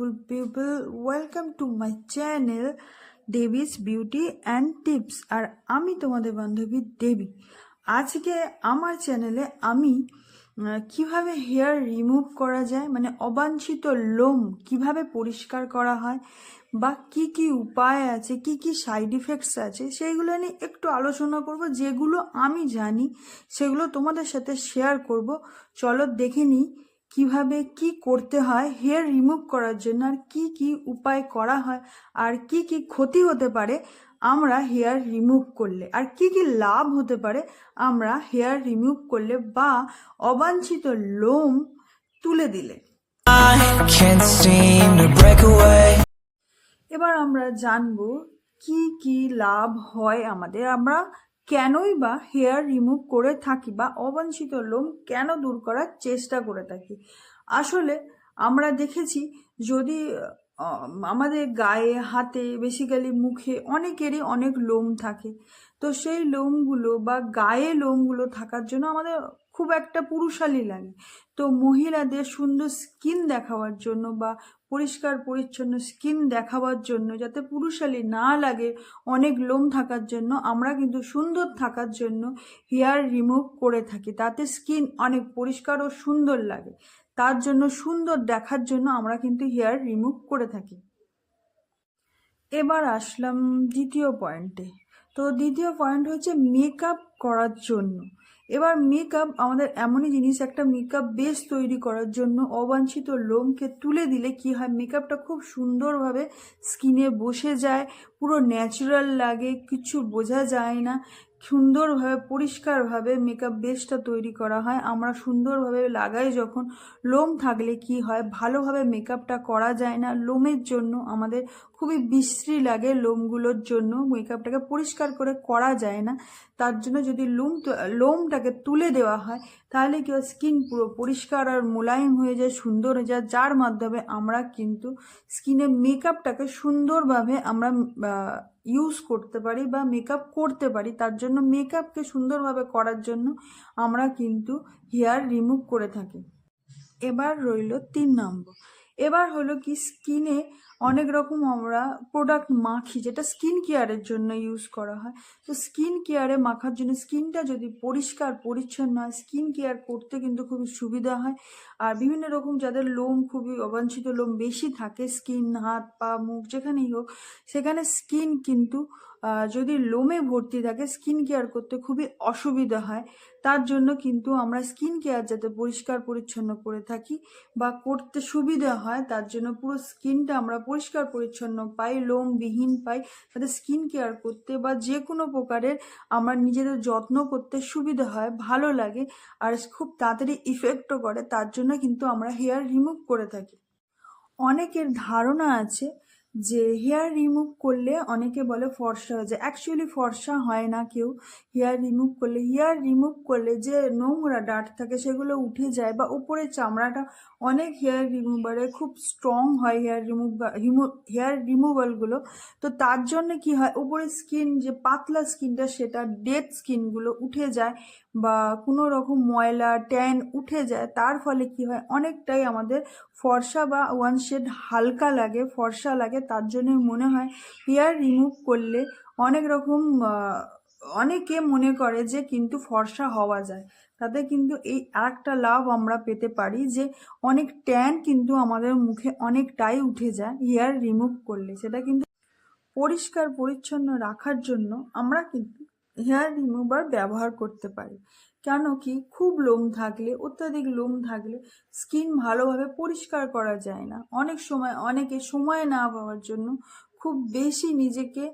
beautiful people, welcome to my channel Devi's Beauty and Tips। আর আমি তোমাদের বান্ধবী দেবী। আজকে আমার চ্যানেলে আমি কিভাবে হেয়ার রিমুভ করা যায়, মানে অবাঞ্ছিত লোম কিভাবে পরিষ্কার করা হয় বা কি কি উপায় আছে, কি কি সাইড ইফেক্টস আছে, সেইগুলো নিয়ে একটু আলোচনা করব। যেগুলো আমি জানি সেগুলো তোমাদের সাথে শেয়ার করব। চলো দেখে নিই কিভাবে কি করতে হয় হেয়ার রিমুভ করার জন্য, আর কি কি উপায় করা হয়, আর কি কি ক্ষতি হতে পারে আমরা হেয়ার রিমুভ করলে, আর কি কি লাভ হতে পারে আমরা হেয়ার রিমুভ করলে বা অবাঞ্ছিত লোম তুলে দিলে। এবার আমরা জানবো কি কি লাভ হয় আমাদের, আমরা কেনই বা হেয়ার রিমুভ করে থাকি বা অবাঞ্ছিত লোম কেন দূর করার চেষ্টা করে থাকি। আসলে আমরা দেখেছি যদি আমাদের গায়ে, হাতে, বেসিক্যালি মুখে অনেকেরই অনেক লোম থাকে, তো সেই লোমগুলো বা গায়ে লোমগুলো থাকার জন্য আমাদের খুব একটা পুরুষালি লাগে। তো মহিলাদের সুন্দর স্কিন দেখাবার জন্য বা পরিষ্কার পরিচ্ছন্ন স্কিন দেখাবার জন্য, যাতে পুরুষালি না লাগে অনেক লোম থাকার জন্য, আমরা কিন্তু সুন্দর থাকার জন্য হেয়ার রিমুভ করে থাকি। তাতে স্কিন অনেক পরিষ্কার ও সুন্দর লাগে, তার জন্য সুন্দর দেখার জন্য আমরা কিন্তু হেয়ার রিমুভ করে থাকি। এবার আসলাম দ্বিতীয় পয়েন্টে। তো দ্বিতীয় পয়েন্ট হচ্ছে মেকআপ করার জন্য। এবার মেকআপ আমাদের এমনই জিনিস, একটা মেকআপ বেস তৈরি করার জন্য অবাঞ্ছিত লোমকে তুলে দিলে কি হয়, মেকআপটা খুব সুন্দরভাবে স্কিনে বসে যায়, পুরো ন্যাচারাল লাগে, কিছু বোঝা যায় না, সুন্দরভাবে পরিষ্কারভাবে মেকআপ বেসটা তৈরি করা হয়। আমরা সুন্দরভাবে লাগাই যখন, লোম থাকলে কি হয়, ভালোভাবে মেকআপটা করা যায় না, লোমের জন্য আমাদের খুবই বিশ্রী লাগে, লোমগুলোর জন্য মেকআপটাকে পরিষ্কার করে করা যায় না। তার জন্য যদি লোমটাকে তুলে দেওয়া হয় তাহলে কি হয়, স্কিন পুরো পরিষ্কার আর মোলায়েম হয়ে যায়, সুন্দর হয়ে যায়, যার মাধ্যমে আমরা কিন্তু স্কিনে মেকআপটাকে সুন্দরভাবে আমরা ইউজ করতে পারি বা মেকআপ করতে পারি। তার জন্য মেকআপকে সুন্দরভাবে করার জন্য আমরা কিন্তু হেয়ার রিমুভ করে থাকি। এবার রইল 3 নম্বর। এবার হলো কি, স্কিনে অনেক রকম আমরা প্রোডাক্ট মাখি যেটা স্কিন কেয়ারের জন্য ইউজ করা হয়। তো স্কিন কেয়ারে মাখার জন্য স্কিনটা যদি পরিষ্কার পরিচ্ছন্ন হয়, স্কিন কেয়ার করতে কিন্তু খুবই সুবিধা হয়। আর বিভিন্ন রকম যাদের লোম খুবই অবাঞ্ছিত লোম বেশি থাকে, স্কিন, হাত, পা, মুখ যেখানেই হোক, সেখানে স্কিন কিন্তু যদি লোমে ভর্তি থাকে, স্কিন কেয়ার করতে খুবই অসুবিধা হয়। তার জন্য কিন্তু আমরা স্কিন কেয়ার যাতে পরিষ্কার পরিচ্ছন্ন করে থাকি বা করতে সুবিধা হয়, তার জন্য পুরো স্কিনটা আমরা পরিষ্কার পরিচ্ছন্ন পাই, লোমবিহীন পাই, তাতে স্কিন কেয়ার করতে বা যে কোনো প্রকারের আমরা নিজেদের যত্ন করতে সুবিধা হয়, ভালো লাগে, আর খুব তাড়াতাড়ি ইফেক্টও করে। তার জন্য কিন্তু আমরা হেয়ার রিমুভ করে থাকি। অনেকের ধারণা আছে যে হেয়ার রিমুভ করলে, অনেকে বলে ফর্সা হয়ে যায়। অ্যাকচুয়ালি ফর্সা হয় না কেউ হেয়ার রিমুভ করলে। হেয়ার রিমুভ করলে যে নোংরা ডাট থাকে সেগুলো উঠে যায়, বা উপরের চামড়াটা অনেক হেয়ার রিমুভারে খুব স্ট্রং হয়, হেয়ার রিমুভালগুলো। তো তার জন্য কি হয়, উপরের স্কিন যে পাতলা স্কিনটা, সেটা ডেড স্কিনগুলো উঠে যায়, বা কোনো রকম ময়লা ট্যান উঠে যায়। তার ফলে কি হয়, অনেকটাই আমাদের ফর্সা বা ওয়ান শেড হালকা লাগে, ফর্সা লাগে। তার জন্য মনে হয় হেয়ার রিমুভ করলে অনেক রকম অনেকে মনে করে যে কিন্তু ফর্সা হওয়া যায়। তাতে কিন্তু এই আরেকটা লাভ আমরা পেতে পারি যে অনেক ট্যান কিন্তু আমাদের মুখে অনেকটাই উঠে যায় হেয়ার রিমুভ করলে। সেটা কিন্তু পরিষ্কার পরিচ্ছন্ন রাখার জন্য আমরা কিন্তু হেয়ার রিমুভার ব্যবহার করতে পারি। কেন কি, খুব লোম থাকলে, অত্যাধিক লোম থাকলে স্কিন ভালোভাবে পরিষ্কার করা যায় না। অনেক সময় অনেকে সময় না পাওয়ার জন্য, খুব বেশি নিজেকে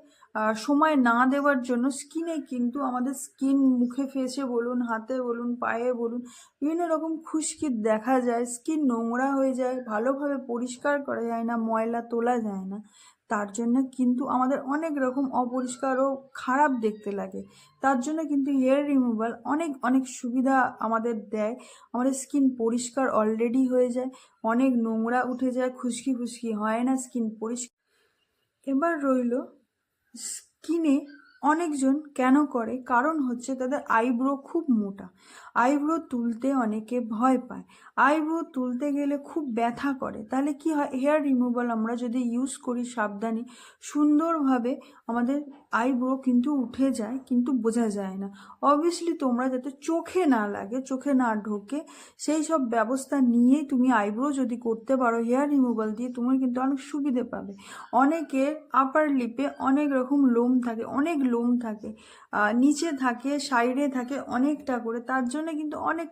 সময় না দেওয়ার জন্য স্কিনে কিন্তু আমাদের স্কিন, মুখে, ফেসে বলুন, হাতে বলুন, পায়ে বলুন, বিভিন্ন রকম খুশকি দেখা যায়, স্কিন নোংরা হয়ে যায়, ভালোভাবে পরিষ্কার করা যায় না, ময়লা তোলা যায় না। তার জন্য কিন্তু আমাদের অনেক রকম অপরিষ্কার ও খারাপ দেখতে লাগে। তার জন্য কিন্তু হেয়ার রিমুভাল অনেক অনেক সুবিধা আমাদের দেয়। আমাদের স্কিন পরিষ্কার অলরেডি হয়ে যায়, অনেক নোংরা উঠে যায়, খুশকি খুশকি হয় না, স্কিন পরিষ্কার। এবার রইল স্কিনে অনেকজন কেন করে, কারণ হচ্ছে তাদের আইব্রো খুব মোটা, আইব্রো তুলতে অনেকে ভয় পায়, আইব্রো তুলতে গেলে খুব ব্যথা করে। তাহলে কি হয়, হেয়ার রিমুভাল আমরা যদি ইউজ করি সাবধানে, সুন্দরভাবে আমাদের আইব্রো কিন্তু উঠে যায়, কিন্তু বোঝা যায় না। অবভিয়াসলি তোমরা যাতে চোখে না লাগে, চোখে না ঢোকে, সেই সব ব্যবস্থা নিয়েই তুমি আইব্রো যদি করতে পারো হেয়ার রিমুভাল দিয়ে, তুমি কিন্তু অনেক সুবিধে পাবে। অনেকের আপার লিপে অনেক রকম লোম থাকে, অনেক লোম থাকে, নিচে থাকে, সাইডে থাকে অনেকটা করে, তার জন্য কিন্তু অনেক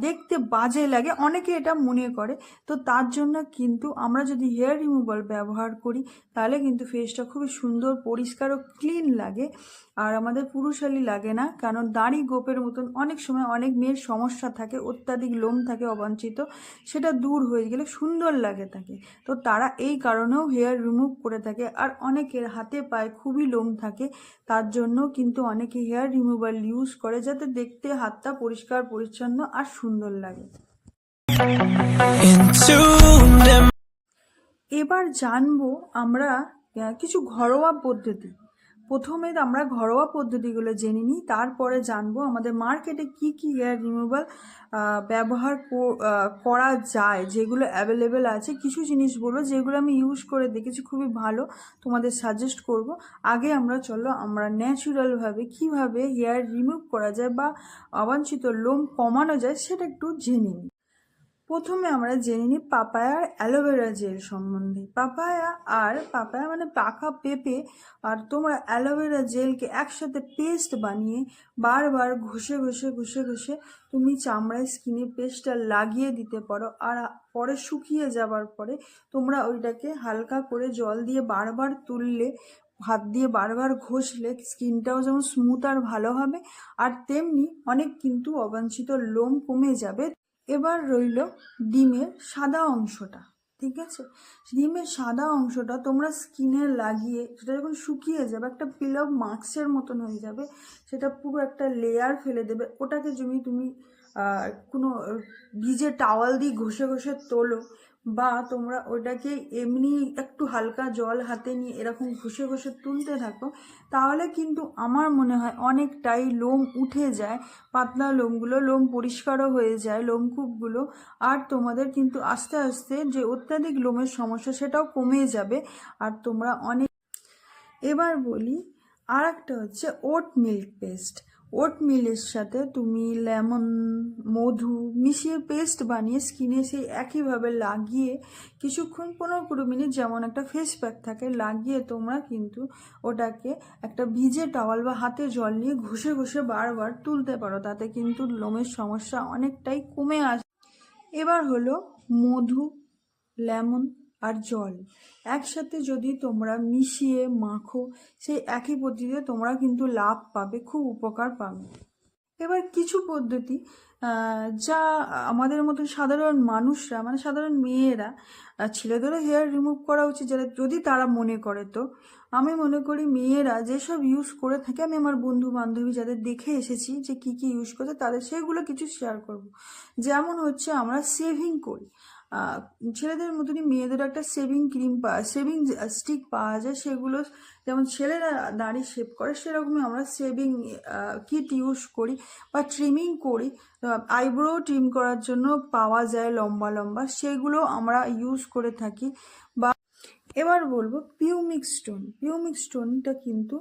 দেখতে বাজে লাগে, অনেকে এটা মনে করে। তো তার জন্য কিন্তু আমরা যদি হেয়ার রিমুভাল ব্যবহার করি, তাহলে কিন্তু ফেসটা খুবই সুন্দর, পরিষ্কার ও ক্লিন লাগে, আর আমাদের পুরুষালি লাগে না। কারণ দাড়ি গোপের মতন অনেক সময় অনেক মেয়ের সমস্যা থাকে, অত্যাধিক লোম থাকে অবাঞ্ছিত, সেটা দূর হয়ে গেলে সুন্দর লাগে থাকে। তো তারা এই কারণেও হেয়ার রিমুভ করে থাকে। আর অনেকের হাতে পায়ে খুবই লোম থাকে, তার জন্য কিন্তু অনেকে হেয়ার রিমুভাল ইউজ করে, যাতে দেখতে হাতটা পরিষ্কার পরিচ্ছন্ন আর সুন্দর লাগে। এবার জানবো আমরা কিছু ঘরোয়া পদ্ধতি। প্রথমে আমরা ঘরোয়া পদ্ধতিগুলো জেনে নিই, তারপরে জানবো আমাদের মার্কেটে কি কি হেয়ার রিমুভাল ব্যবহার করা যায়, যেগুলো অ্যাভেলেবেল আছে। কিছু জিনিস বলবো যেগুলো আমি ইউজ করে দেখেছি খুবই ভালো, তোমাদের সাজেস্ট করব। আগে চলো আমরা ন্যাচারালভাবে কিভাবে হেয়ার রিমুভ করা যায় বা অবাঞ্ছিত লোম কমানো যায় সেটা একটু জেনে নিই। প্রথমে আমরা জেনে নিই পাপায়া আর অ্যালোভেরা জেল সম্বন্ধে। পাপায়া মানে পাকা পেঁপে, আর তোমরা অ্যালোভেরা জেলকে একসাথে পেস্ট বানিয়ে বারবার ঘষে ঘষে ঘষে ঘষে তুমি চামড়ায় স্কিনে পেস্টটা লাগিয়ে দিতে পারো। আর পরে শুকিয়ে যাবার পরে তোমরা ওইটাকে হালকা করে জল দিয়ে বারবার তুললে, হাত দিয়ে বারবার ঘষলে স্কিনটাও যেমন স্মুথ আর ভালো হবে, আর তেমনি অনেক কিন্তু অবাঞ্ছিত লোম কমে যাবে। এবার রইল ডিমের সাদা অংশটা, ঠিক আছে? ডিমের সাদা অংশটা তোমরা স্কিনে লাগিয়ে সেটা যখন শুকিয়ে যাবে, একটা পিল অফ মাস্কের মতন হয়ে যাবে, সেটা পুরো একটা লেয়ার ফেলে দেবে। ওটাকে যদি তুমি কোনো ভিজে টাওয়াল দিয়ে ঘষে ঘষে তোলো, বা তোমরা ওটাকে এমনি একটু হালকা জল হাতে নিয়ে এরকম ঘষে ঘষে তুলতে থাকো, তাহলে কিন্তু আমার মনে হয় অনেকটাই লোম উঠে যায়, পাতলা লোমগুলো, লোম পরিষ্কারও হয়ে যায় লোমকূপগুলো, আর তোমাদের কিন্তু আস্তে আস্তে যে অত্যাধিক লোমের সমস্যা সেটাও কমে যাবে। আর তোমরা অনেক, এবার বলি আর একটা হচ্ছে ওট মিল্ক পেস্ট। ওট মিলের সাথে তুমি লেমন, মধু মিশিয়ে পেস্ট বানিয়ে স্কিনে সেই একইভাবে লাগিয়ে কিছুক্ষণ 15-20 মিনিট, যেমন একটা ফেস প্যাক থাকে, লাগিয়ে তোমরা কিন্তু ওটাকে একটা ভিজে টাওয়াল বা হাতে জল নিয়ে ঘষে ঘষে বারবার তুলতে পারো, তাতে কিন্তু লোমের সমস্যা অনেকটাই কমে আসে। এবার হলো মধু, লেমন আর জল একসাথে যদি তোমরা মিশিয়ে মাখো, সেই একই পদ্ধতিতে তোমরা কিন্তু লাভ পাবে, খুব উপকার পাবে। এবার কিছু পদ্ধতি যা আমাদের মতন সাধারণ মানুষরা, মানে সাধারণ মেয়েরা, ছেলেদেরও হেয়ার রিমুভ করা উচিত যারা, যদি তারা মনে করে। তো আমি মনে করি মেয়েরা যেসব ইউজ করে থাকে, আমি আমার বন্ধু বান্ধবী যাদের দেখে এসেছি যে কি কি ইউজ করছে, তাদের সেগুলো কিছু শেয়ার করব। যেমন হচ্ছে আমরা শেভিং করি, ছেলেদের মতনই মেয়েদের একটা শেভিং ক্রিম শেভিং স্টিক পাওয়া যায়, সেগুলো যেমন ছেলেরা দাড়ি শেভ করে সেরকমই আমরা শেভিং কিট ইউজ করি বা ট্রিমিং করি। আইব্রো ট্রিম করার জন্য পাওয়া যায় লম্বা লম্বা, সেগুলো আমরা ইউজ করে থাকি। বা এবার বলবো পিউমিক স্টোন। পিউমিক স্টোনটা কিন্তু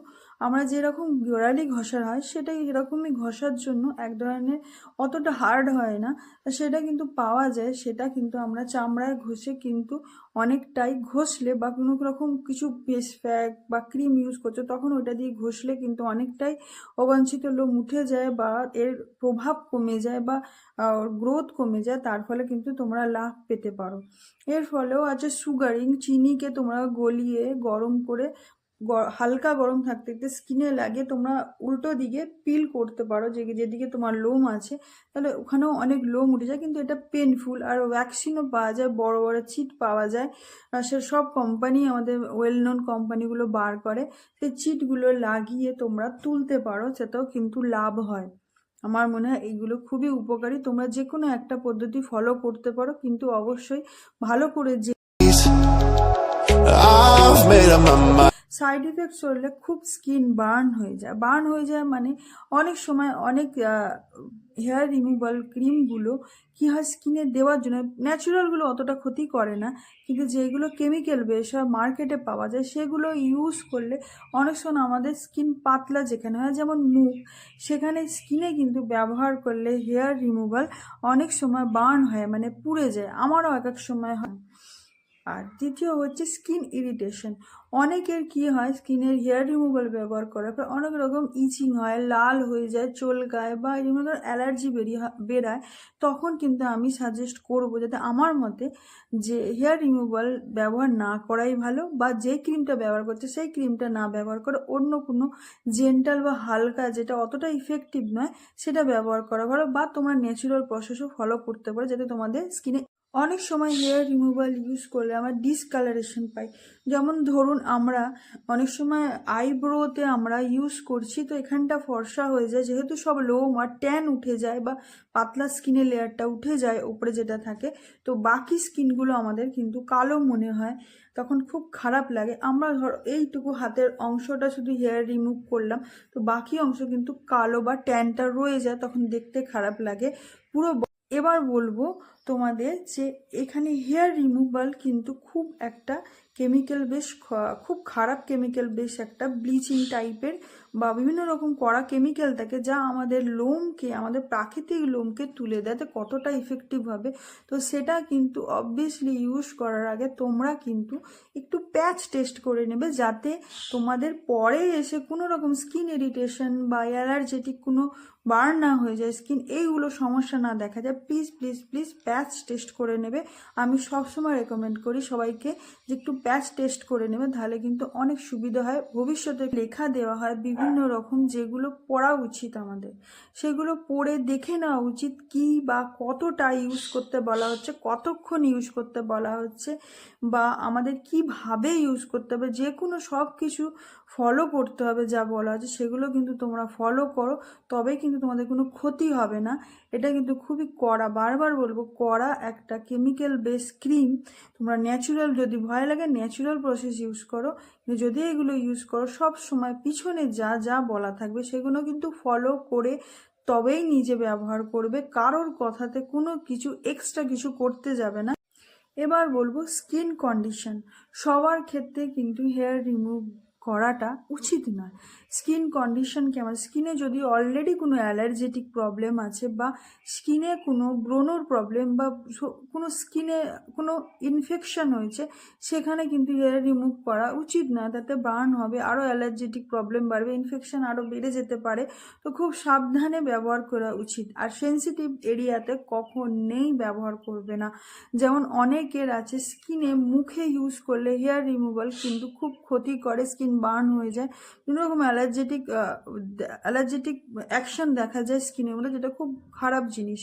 আমরা যেরকম গোড়ালি ঘষা হয় সেটা এরকমই ঘষার জন্য এক ধরনের, অতটা হার্ড হয় না, সেটা কিন্তু পাওয়া যায়। সেটা কিন্তু আমরা চামড়ায় ঘষে কিন্তু অনেকটাই ঘষলে, বা কোনো রকম কিছু ফেস প্যাক বা ক্রিম ইউজ করছো তখন ওটা দিয়ে ঘষলে কিন্তু অনেকটাই অবাঞ্ছিত লোম উঠে যায়, বা এর প্রভাব কমে যায়, বা গ্রোথ কমে যায়, তার ফলে কিন্তু তোমরা লাভ পেতে পারো। এর ফলেও আছে সুগারিং, চিনিকে তোমরা গলিয়ে গরম করে হালকা গরম থাকতে থাকতে স্কিনে লাগিয়ে তোমরা উল্টো দিকে পিল করতে পারো, যেদিকে তোমার লোম আছে, তাহলে ওখানেও অনেক লোম উঠে যায়, কিন্তু এটা পেনফুল। আর ভ্যাকসিনও পাওয়া যায়, বড় বড় চিট পাওয়া যায়, সে সব কোম্পানি, আমাদের ওয়েল নোন কোম্পানিগুলো বার করে, সেই চিটগুলো লাগিয়ে তোমরা তুলতে পারো, সেটাও কিন্তু লাভ হয়। আমার মনে হয় এইগুলো খুবই উপকারী, তোমরা যে কোনো একটা পদ্ধতি ফলো করতে পারো, কিন্তু অবশ্যই ভালো করে যে সাইড ইফেক্টস হলে খুব স্কিন বার্ন হয়ে যায় মানে অনেক সময় অনেক হেয়ার রিমুভাল ক্রিমগুলো কী হয় স্কিনে দেওয়ার জন্য ন্যাচারালগুলো অতটা ক্ষতি করে না, কিন্তু যেগুলো কেমিক্যাল বেস হয় মার্কেটে পাওয়া যায় সেগুলো ইউজ করলে অনেক সময় আমাদের স্কিন পাতলা যেখানে হয়, যেমন মুখ, সেখানে স্কিনে কিন্তু ব্যবহার করলে হেয়ার রিমুভাল অনেক সময় বার্ন হয় মানে পুড়ে যায়, আমারও এক এক সময় হয়। আর দ্বিতীয় হচ্ছে স্কিন ইরিটেশন। অনেকের কি হয় স্কিনের হেয়ার রিমুভাল ব্যবহার করার পর অনেক রকম ইচিং হয়, লাল হয়ে যায়, চুলকায় বা যেমন ধর অ্যালার্জি বেরায়, তখন কিন্তু আমি সাজেস্ট করবো যাতে আমার মতে যে হেয়ার রিমুভাল ব্যবহার না করাই ভালো, বা যে ক্রিমটা ব্যবহার করছে সেই ক্রিমটা না ব্যবহার করে অন্য কোনো জেন্টাল বা হালকা যেটা অতটা ইফেক্টিভ নয় সেটা ব্যবহার করা ভালো, বা তোমরা ন্যাচারাল প্রসেসও ফলো করতে পারো যাতে তোমাদের স্কিনে অনেক সময় হেয়ার রিমুভাল ইউজ করলে আমরা ডিসকালারেশন পাই। যেমন ধরুন আমরা অনেক সময় আইব্রোতে আমরা ইউজ করছি তো এখানটা ফর্সা হয়ে যায়, যেহেতু সব লোম আর ট্যান উঠে যায় বা পাতলা স্কিনের লেয়ারটা উঠে যায় উপরে যেটা থাকে, তো বাকি স্কিনগুলো আমাদের কিন্তু কালো মনে হয়, তখন খুব খারাপ লাগে। আমরা ধর এইটুকু হাতের অংশটা শুধু হেয়ার রিমুভ করলাম, তো বাকি অংশ কিন্তু কালো বা ট্যানটা রয়ে যায়, তখন দেখতে খারাপ লাগে পুরো। এবার বলবো তোমাদের যে এখানে হেয়ার রিমুভাল কিন্তু খুব একটা কেমিক্যাল বেশ, খুব খারাপ কেমিক্যাল বেশ একটা ব্লিচিং টাইপের বা বিভিন্ন রকম কড়া কেমিক্যাল থাকে যা আমাদের লোমকে, আমাদের প্রাকৃতিক লোমকে তুলে দেয়। তো কতটা ইফেক্টিভ হবে, তো সেটা কিন্তু অবভিয়াসলি ইউজ করার আগে তোমরা কিন্তু একটু প্যাচ টেস্ট করে নেবে, যাতে তোমাদের পরে এসে কোনো রকম স্কিন ইরিটেশন বা অ্যালার্জেটিক কোনো বার্ন না হয়ে যায় স্কিন, এইগুলো সমস্যা না দেখা যায়। Please please please patch test করে নেবে। আমি সবসময় রেকমেন্ড করি সবাইকে যে একটু প্যাচ টেস্ট করে নেবে, তাহলে কিন্তু অনেক সুবিধা হয়। ভবিষ্যতে লেখা দেওয়া হয় বিভিন্ন রকম যেগুলো পড়া উচিত আমাদের, সেগুলো পড়ে দেখে নেওয়া উচিত কি বা কতটা ইউজ করতে বলা হচ্ছে, কতক্ষণ ইউজ করতে বলা হচ্ছে, বা আমাদের কিভাবে ইউজ করতে হবে, যে কোনো সব কিছু ফলো করতে হবে যা বলা হচ্ছে সেগুলো কিন্তু তোমরা ফলো করো, তবে কিন্তু তোমাদের কোনো ক্ষতি হবে না। এটা কিন্তু খুবই কড়া, বারবার বলবো কড়া একটা কেমিক্যাল বেস ক্রিম। তোমরা ন্যাচুরাল, যদি ভয় লাগে ন্যাচুরাল প্রসেস ইউজ করো, কিন্তু যদি এগুলো ইউজ করো সব সময় পিছনে যা যা বলা থাকবে সেগুলো কিন্তু ফলো করে তবেই নিজে ব্যবহার করবে, কারোর কথাতে কোনো কিছু এক্সট্রা কিছু করতে যাবে না। এবার বলবো স্কিন কন্ডিশন। সবার ক্ষেত্রে কিন্তু হেয়ার রিমুভ করাটা উচিত নয়। স্কিন কন্ডিশন কেমন, স্কিনে যদি অলরেডি কোনো অ্যালার্জেটিক প্রবলেম আছে বা স্কিনে কোনো ব্রণর প্রবলেম বা কোনো স্কিনে কোনো ইনফেকশন হয়েছে, সেখানে কিন্তু হেয়ার রিমুভ করা উচিত না, তাতে বার্ন হবে, আরও অ্যালার্জেটিক প্রবলেম বাড়বে, ইনফেকশন আরও বেড়ে যেতে পারে। তো খুব সাবধানে ব্যবহার করা উচিত। আর সেন্সিটিভ এরিয়াতে কখনোই ব্যবহার করবে না। যেমন অনেকের আছে স্কিনে মুখে ইউজ করলে হেয়ার রিমুভাল কিন্তু খুব ক্ষতি করে, স্কিন বার্ন হয়ে যায়, বিভিন্ন রকম অ্যালার্জেটিক অ্যাকশন দেখা যায় স্কিনের মধ্যে, যেটা খুব খারাপ জিনিস।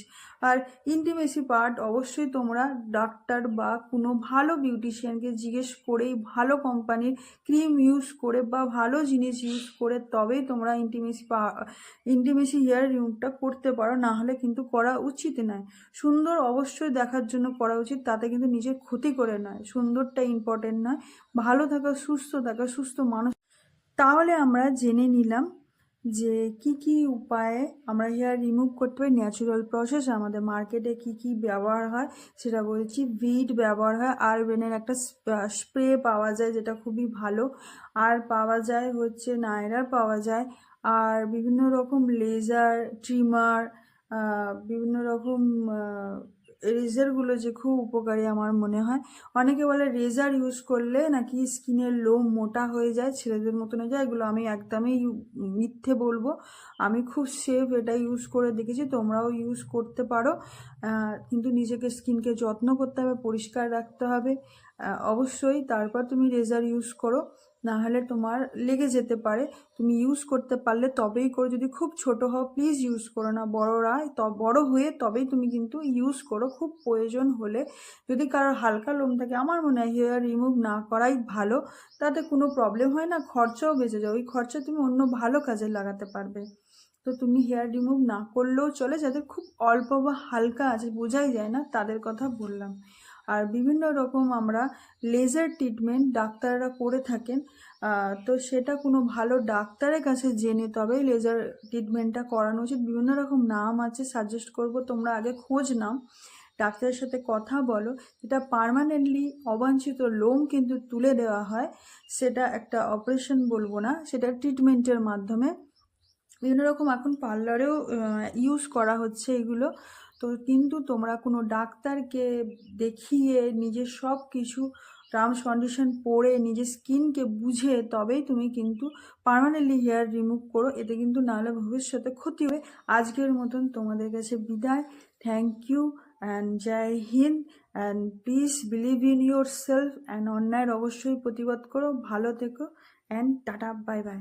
আর ইন্টিমেসি পার্ট অবশ্যই তোমরা ডাক্তার বা কোনো ভালো বিউটিশিয়ানকে জিজ্ঞেস করেই, ভালো কোম্পানির ক্রিম ইউজ করে বা ভালো জিনিস ইউজ করে তবেই তোমরা ইন্টিমেসি হেয়ার রিমুভটা করতে পারো, না হলে কিন্তু করা উচিত নয়। সুন্দর অবশ্যই দেখার জন্য করা উচিত, তাতে কিন্তু নিজের ক্ষতি করে নয়, সুন্দরটা ইম্পর্টেন্ট নয়, ভালো থাকা, সুস্থ মানুষ। তাহলে আমরা জেনে নিলাম যে কি কি উপায়ে আমরা হেয়ার রিমুভ করতে পারি, ন্যাচুরাল প্রসেস, আমাদের মার্কেটে কি কি ব্যবহার হয় সেটা বলছি। ভিট ব্যবহার হয়, আরবেনের একটা স্প্রে পাওয়া যায় যেটা খুবই ভালো, আর পাওয়া যায় হচ্ছে নায়রার পাওয়া যায়, আর বিভিন্ন রকম লেজার ট্রিমার, বিভিন্ন রকম রেজারগুলো যে খুব উপকারী আমার মনে হয়। অনেকে বলে রেজার ইউজ করলে নাকি স্কিনের লোম মোটা হয়ে যায়, ছেলেদের মতন হয়ে যায়, এগুলো আমি একদমই মিথ্যে বলবো। আমি খুব সেফ এটা ইউজ করে দেখেছি, তোমরাও ইউজ করতে পারো, কিন্তু নিজেকে স্কিনকে যত্ন করতে হবে, পরিষ্কার রাখতে হবে অবশ্যই, তারপর তুমি রেজার ইউজ করো, না হলে তোমার লেগে যেতে পারে। তুমি ইউজ করতে পারলে তবেই করো, যদি খুব ছোট হও প্লিজ ইউজ করো না, বড় হয়ে তবেই তুমি কিন্তু ইউজ করো খুব প্রয়োজন হলে। যদি কারোর হালকা লোম থাকে আমার মনে হয় হেয়ার রিমুভ না করাই ভালো, তাতে কোনো প্রবলেম হয় না, খরচাও বেঁচে যায়, ওই খরচা তুমি অন্য ভালো কাজে লাগাতে পারবে। তো তুমি হেয়ার রিমুভ না করলেও চলে, যাদের খুব অল্প বা হালকা আছে বোঝাই যায় না তাদের কথা বললাম। আর বিভিন্ন রকম আমরা লেজার ট্রিটমেন্ট ডাক্তাররা করে থাকেন। তো সেটা কোনো ভালো ডাক্তারের কাছে জেনে তবেই লেজার ট্রিটমেন্টটা করানো উচিত। বিভিন্ন রকম নাম আছে, সাজেস্ট করব তোমরা আগে খোঁজ নাও, ডাক্তারের সাথে কথা বলো। এটা পার্মানেন্টলি অবাঞ্ছিত লোম কিন্তু তুলে দেওয়া হয়, সেটা একটা অপারেশন বলবো না, সেটা ট্রিটমেন্টের মাধ্যমে। বিভিন্ন রকম এখন পার্লারেও ইউজ করা হচ্ছে এগুলো। তো কিন্তু তোমরা কোনো ডাক্তারকে দেখিয়ে নিজের সব কিছু টার্মস কন্ডিশন পড়ে নিজের স্কিনকে বুঝে তবেই তুমি কিন্তু পার্মানেন্টলি হেয়ার রিমুভ করো, এতে কিন্তু নাহলে ভবিষ্যতে ক্ষতি হবে। আজকের মতন তোমাদের কাছে বিদায়। থ্যাংক ইউ অ্যান্ড জয় হিন্দ। And please believe in yourself and অন্যায়ের অবশ্যই প্রতিবাদ করো। ভালো থেকো অ্যান্ড টাটা, বাই বাই।